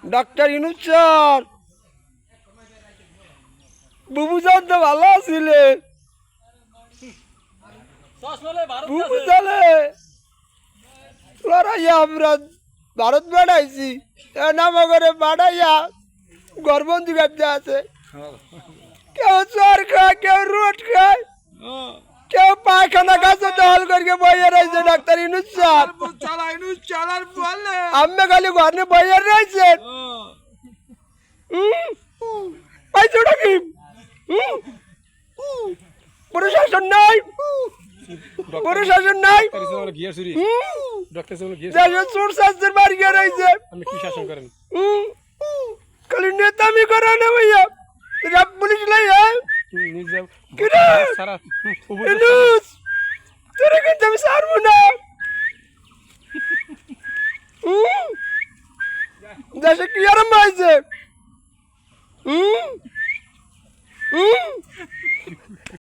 Doctor Yunus sir, বুবু sir তো ভালো আছিলে। বুবু সালে লড়াইয়া আমরা ভারত বাড়াইছি, নাম করে বাড়াইয়া গর্বন্দি করতে আছে। কেউ চর খায়, কেউ রোড খায়, কেউ পায়খানা কাছে দল করে বইয়ে রয়েছে। ডাক্তার ইউনুস স্যার আমি খালি ঘরে বইয়ে রয়েছে। পাইছোটা কি প্রশাসন নাই, প্রশাসন নাই, খালি নেতামি করে না ভাইয়া। পুলিশ নাই তোরা কিন্তু আমি সারবো না। দেশে কি আরম্ভ হয়েছে?